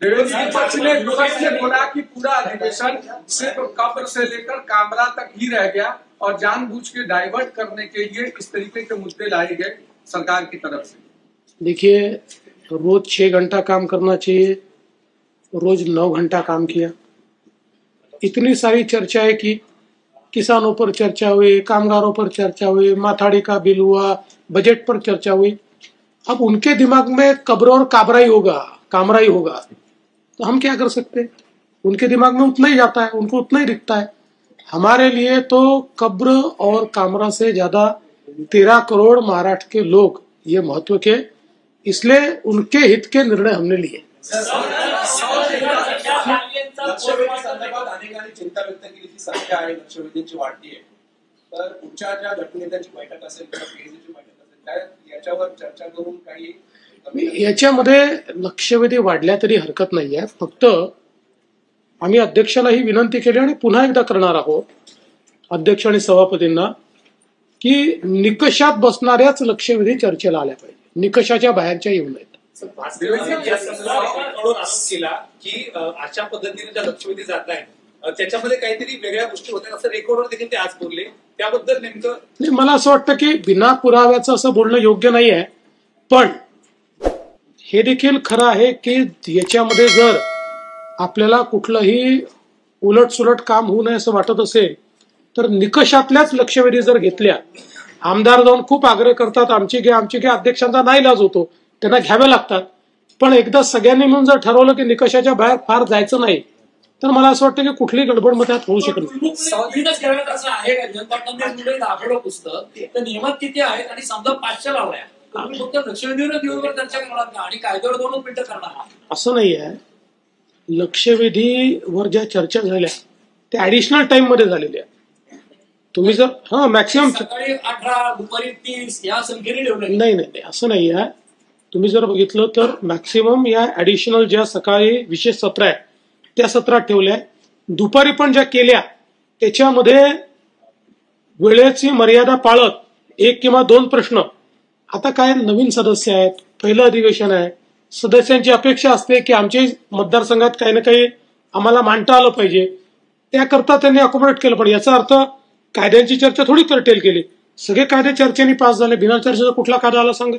विपक्ष ने बोला कि पूरा अधिवेशन सिर्फ कब्र से लेकर कामरा तक ही रह गया और जानबूझ के डाइवर्ट करने के लिए इस तरीके के मुद्दे लाए गए सरकार की तरफ से। देखिए, रोज 6 घंटा काम करना चाहिए, रोज 9 घंटा काम किया। इतनी सारी चर्चाएं की, किसानों पर चर्चा हुई, कामगारों पर चर्चा हुई, माथाड़ी का बिल हुआ, बजट पर चर्चा हुई। अब उनके दिमाग में कब्र और कामरा ही होगा, तो हम क्या कर सकते हैं? उनके दिमाग में उतना ही जाता है, उनको उतना ही दिखता है। हमारे लिए तो कब्र और कामरा से ज्यादा 13 करोड़ महाराष्ट्र के लोग ये महत्व के, इसलिए उनके हित के निर्णय हमने लिए। संदर्भात अनेकांनी चिंता व्यक्त केली, संख्या आहे लक्षवेधींची वाढती आहे, तर पुढच्या ज्या गटनेत्यांची बैठक असेल किंवा पीएससीची बैठक असेल याच्यावर चर्चा करून काही याच्यामध्ये लक्षवेधी वाढल्या तरी हरकत नाहीये। फक्त आम्ही अध्यक्षाला ही विनंती केली आणि पुन्हा एकदा करणार आहोत अध्यक्ष आणि सभापतींना की निकषात बसणाऱ्याच लक्षवेधी चर्चेला आल्या पाहिजे, निकषाच्या बाहेरच्या येऊ नयेत। की अशा पद्धतीने ज्या लक्षवेधी जात आहेत त्याच्यामध्ये काहीतरी वेगळ्या गोष्टी होत्या असं रेकॉर्डवर देखील ते आज बोलले, त्याबद्दल नेमकं मला असं वाटतं की बिना पुराव्याचं असं बोलणं योग्य नाही आहे। पण हे देखील खरं आहे की याच्यामध्ये जर आपल्याला कुठलंही उलटसुलट काम होऊ नये असं वाटत असेल तर निकषातल्याच लक्षवेधी जर घेतल्या, आमदार जाऊन खूप आग्रह करतात आमची घ्या, अध्यक्षांचा नाईलाज होतो, त्यांना घ्याव्या लागतात। पण एकदा सगळ्यांनी मिळून जर ठरवलं की निकषाच्या बाहेर फार जायचं नाही तर मला असं वाटतं की कुठलीही गडबड मग त्यात होऊ शकत नाही। पुस्तक तर नियमात किती आहेत आणि समजा 500 लावल्या तुम्ही फक्त लक्षवेधीवर दिवसभर चर्चा करणार का आणि कायद्यावर 2 मिनिटं करणार? असं नाही आहे। लक्षवेधीवर ज्या चर्चा झाल्या त्या ऍडिशनल टाइम मध्ये झालेल्या। तुम्ही जर मॅक्सिमम सकाळी 18 दुपारी 30 या संख्येने ठेवलं नाही असं नाही आहे। तुम्ही जर बघितलं तर मॅक्सिमम या ऍडिशनल ज्या सकाळी विशेष सत्र आहे त्या सत्रात ठेवल्या, दुपारी पण ज्या केल्या त्याच्यामध्ये वेळेची मर्यादा पाळत 1 किंवा 2 प्रश्न। आता काय नवीन सदस्य आहेत, पहिलं अधिवेशन आहे, सदस्यांची अपेक्षा असते की आमच्या मतदारसंघात काही ना काही आम्हाला मांडता आलं पाहिजे, त्याकरता त्यांनी अकोमोडेट केलं। पण याचा अर्थ कायद्यांची चर्चा थोडी करटेल केली, सगळे कायदे चर्चेने पास झाले, बिना चर्चेचा कुठला कायदा आला सांगा?